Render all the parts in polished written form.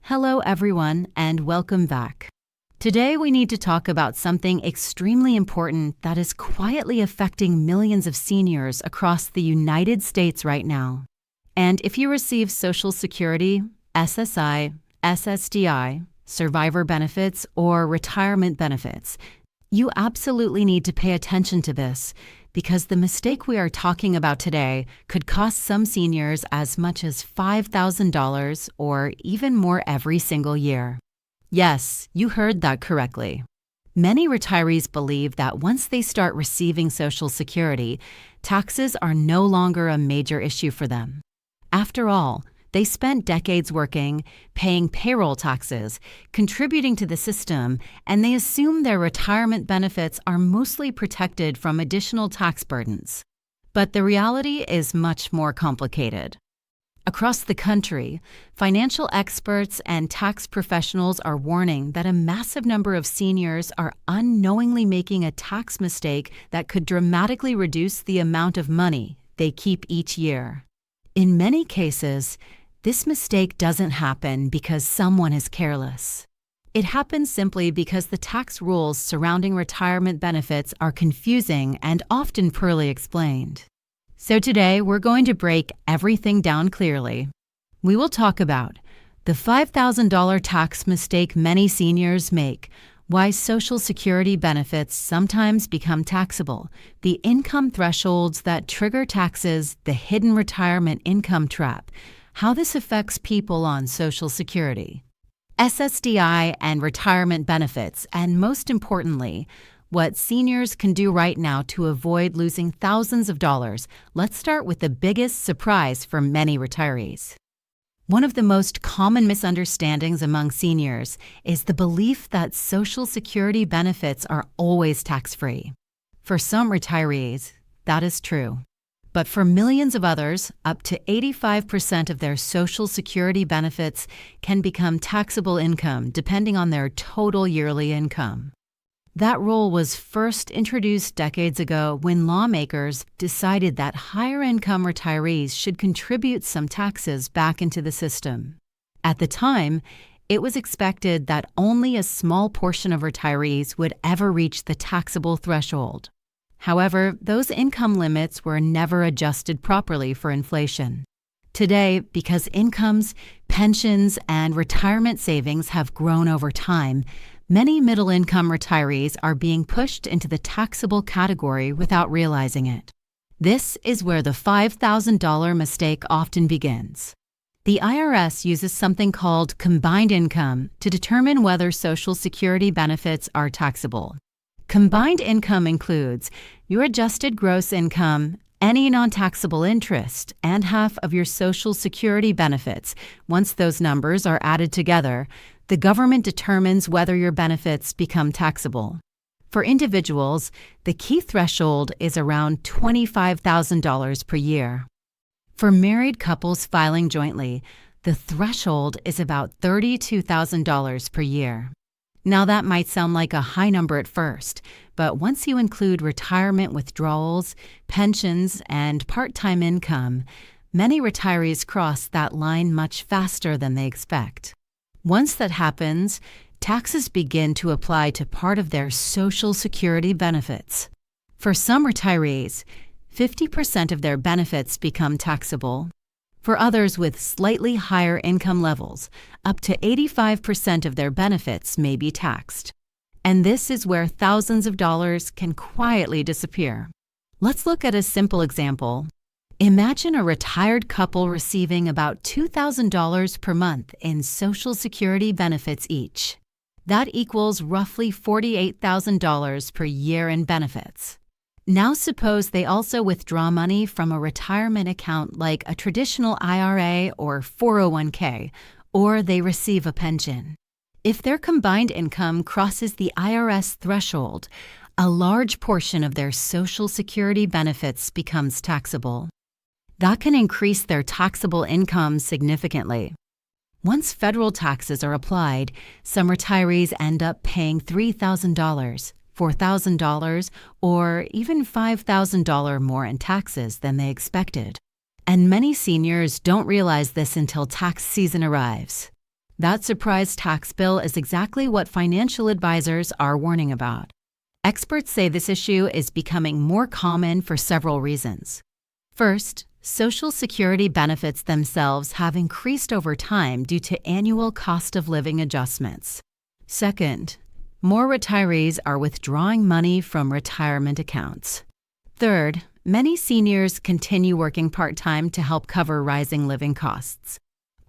Hello, everyone, and welcome back. Today, we need to talk about something extremely important that is quietly affecting millions of seniors across the United States right now. And if you receive Social Security, SSI, SSDI, survivor benefits, or retirement benefits, you absolutely need to pay attention to this because the mistake we are talking about today could cost some seniors as much as $5,000 or even more every single year. Yes, you heard that correctly. Many retirees believe that once they start receiving Social Security, taxes are no longer a major issue for them. After all, they spent decades working, paying payroll taxes, contributing to the system, and they assume their retirement benefits are mostly protected from additional tax burdens. But the reality is much more complicated. Across the country, financial experts and tax professionals are warning that a massive number of seniors are unknowingly making a tax mistake that could dramatically reduce the amount of money they keep each year. In many cases, this mistake doesn't happen because someone is careless. It happens simply because the tax rules surrounding retirement benefits are confusing and often poorly explained. So today, we're going to break everything down clearly. We will talk about the $5,000 tax mistake many seniors make, why Social Security benefits sometimes become taxable, the income thresholds that trigger taxes, the hidden retirement income trap, how this affects people on Social Security, SSDI and retirement benefits, and most importantly, what seniors can do right now to avoid losing thousands of dollars. Let's start with the biggest surprise for many retirees. One of the most common misunderstandings among seniors is the belief that Social Security benefits are always tax-free. For some retirees, that is true. But for millions of others, up to 85% of their Social Security benefits can become taxable income depending on their total yearly income. That rule was first introduced decades ago when lawmakers decided that higher-income retirees should contribute some taxes back into the system. At the time, it was expected that only a small portion of retirees would ever reach the taxable threshold. However, those income limits were never adjusted properly for inflation. Today, because incomes, pensions, and retirement savings have grown over time, many middle-income retirees are being pushed into the taxable category without realizing it. This is where the $5,000 mistake often begins. The IRS uses something called combined income to determine whether Social Security benefits are taxable. Combined income includes your adjusted gross income, any non-taxable interest, and half of your Social Security benefits. Once those numbers are added together, the government determines whether your benefits become taxable. For individuals, the key threshold is around $25,000 per year. For married couples filing jointly, the threshold is about $32,000 per year. Now that might sound like a high number at first, but once you include retirement withdrawals, pensions, and part-time income, many retirees cross that line much faster than they expect. Once that happens, taxes begin to apply to part of their Social Security benefits. For some retirees, 50% of their benefits become taxable. For others with slightly higher income levels, up to 85% of their benefits may be taxed. And this is where thousands of dollars can quietly disappear. Let's look at a simple example. Imagine a retired couple receiving about $2,000 per month in Social Security benefits each. That equals roughly $48,000 per year in benefits. Now suppose they also withdraw money from a retirement account like a traditional IRA or 401k, or they receive a pension. If their combined income crosses the IRS threshold, a large portion of their Social Security benefits becomes taxable. That can increase their taxable income significantly. Once federal taxes are applied, some retirees end up paying $3,000, $4,000, or even $5,000 more in taxes than they expected. And many seniors don't realize this until tax season arrives. That surprise tax bill is exactly what financial advisors are warning about. Experts say this issue is becoming more common for several reasons. First, Social Security benefits themselves have increased over time due to annual cost of living adjustments. Second, more retirees are withdrawing money from retirement accounts. Third, many seniors continue working part-time to help cover rising living costs.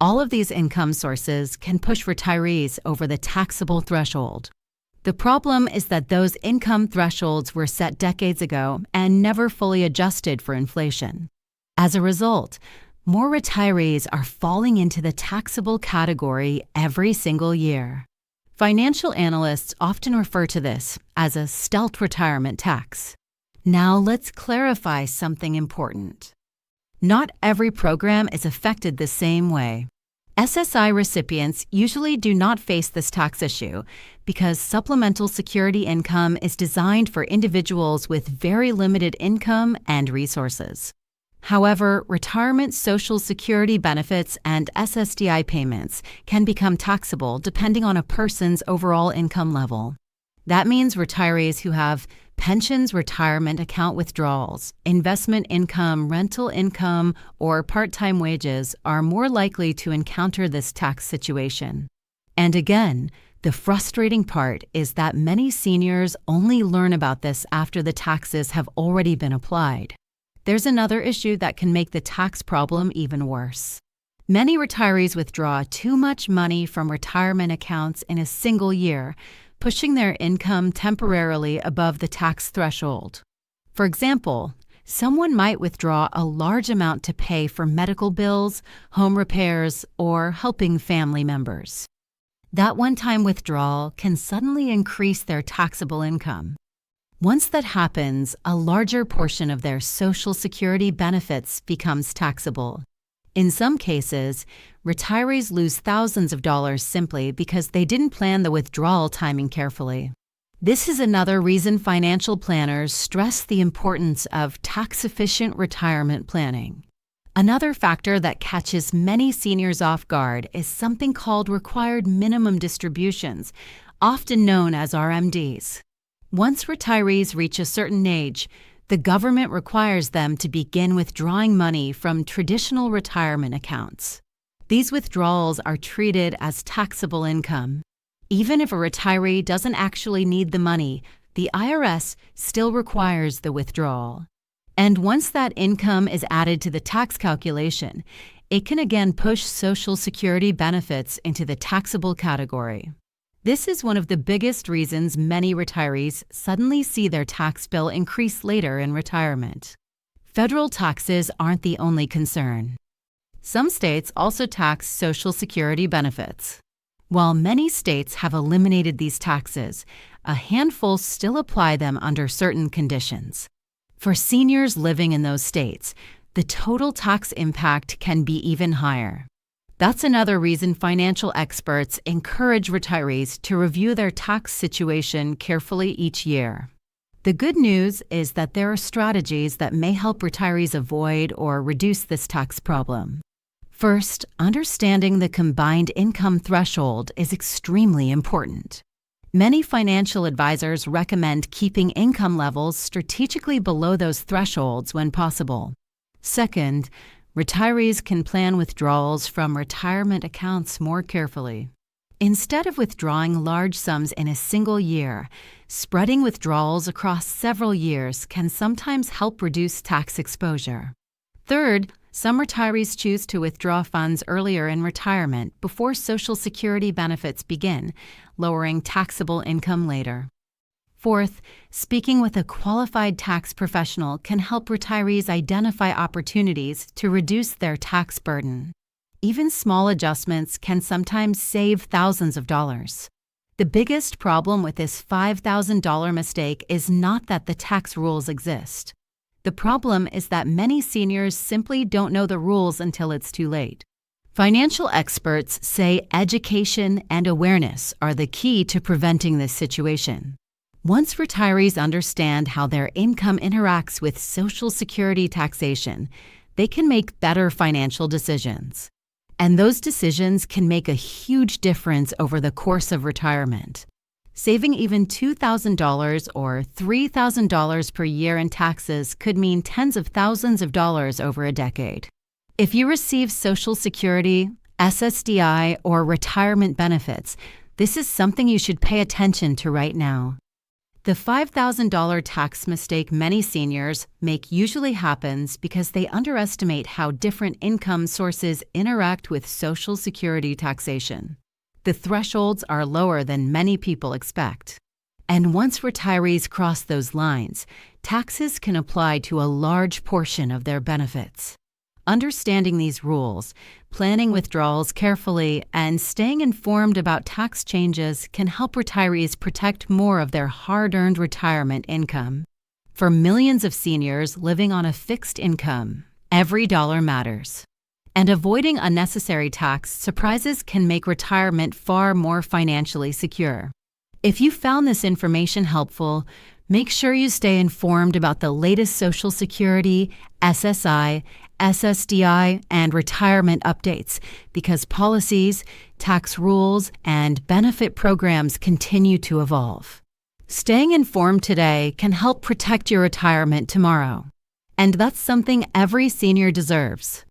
All of these income sources can push retirees over the taxable threshold. The problem is that those income thresholds were set decades ago and never fully adjusted for inflation. As a result, more retirees are falling into the taxable category every single year. Financial analysts often refer to this as a stealth retirement tax. Now let's clarify something important. Not every program is affected the same way. SSI recipients usually do not face this tax issue because supplemental security income is designed for individuals with very limited income and resources. However, retirement Social Security benefits and SSDI payments can become taxable depending on a person's overall income level. That means retirees who have pensions, retirement account withdrawals, investment income, rental income, or part-time wages are more likely to encounter this tax situation. And again, the frustrating part is that many seniors only learn about this after the taxes have already been applied. There's another issue that can make the tax problem even worse. Many retirees withdraw too much money from retirement accounts in a single year, pushing their income temporarily above the tax threshold. For example, someone might withdraw a large amount to pay for medical bills, home repairs, or helping family members. That one-time withdrawal can suddenly increase their taxable income. Once that happens, a larger portion of their Social Security benefits becomes taxable. In some cases, retirees lose thousands of dollars simply because they didn't plan the withdrawal timing carefully. This is another reason financial planners stress the importance of tax-efficient retirement planning. Another factor that catches many seniors off guard is something called required minimum distributions, often known as RMDs. Once retirees reach a certain age, the government requires them to begin withdrawing money from traditional retirement accounts. These withdrawals are treated as taxable income. Even if a retiree doesn't actually need the money, the IRS still requires the withdrawal. And once that income is added to the tax calculation, it can again push Social Security benefits into the taxable category. This is one of the biggest reasons many retirees suddenly see their tax bill increase later in retirement. Federal taxes aren't the only concern. Some states also tax Social Security benefits. While many states have eliminated these taxes, a handful still apply them under certain conditions. For seniors living in those states, the total tax impact can be even higher. That's another reason financial experts encourage retirees to review their tax situation carefully each year. The good news is that there are strategies that may help retirees avoid or reduce this tax problem. First, understanding the combined income threshold is extremely important. Many financial advisors recommend keeping income levels strategically below those thresholds when possible. Second, retirees can plan withdrawals from retirement accounts more carefully. Instead of withdrawing large sums in a single year, spreading withdrawals across several years can sometimes help reduce tax exposure. Third, some retirees choose to withdraw funds earlier in retirement before Social Security benefits begin, lowering taxable income later. Fourth, speaking with a qualified tax professional can help retirees identify opportunities to reduce their tax burden. Even small adjustments can sometimes save thousands of dollars. The biggest problem with this $5,000 mistake is not that the tax rules exist. The problem is that many seniors simply don't know the rules until it's too late. Financial experts say education and awareness are the key to preventing this situation. Once retirees understand how their income interacts with Social Security taxation, they can make better financial decisions. And those decisions can make a huge difference over the course of retirement. Saving even $2,000 or $3,000 per year in taxes could mean tens of thousands of dollars over a decade. If you receive Social Security, SSDI, or retirement benefits, this is something you should pay attention to right now. The $5,000 tax mistake many seniors make usually happens because they underestimate how different income sources interact with Social Security taxation. The thresholds are lower than many people expect. And once retirees cross those lines, taxes can apply to a large portion of their benefits. Understanding these rules, planning withdrawals carefully, and staying informed about tax changes can help retirees protect more of their hard-earned retirement income. For millions of seniors living on a fixed income, every dollar matters. And avoiding unnecessary tax surprises can make retirement far more financially secure. If you found this information helpful, make sure you stay informed about the latest Social Security, SSI, SSDI, and retirement updates because policies, tax rules, and benefit programs continue to evolve. Staying informed today can help protect your retirement tomorrow. And that's something every senior deserves.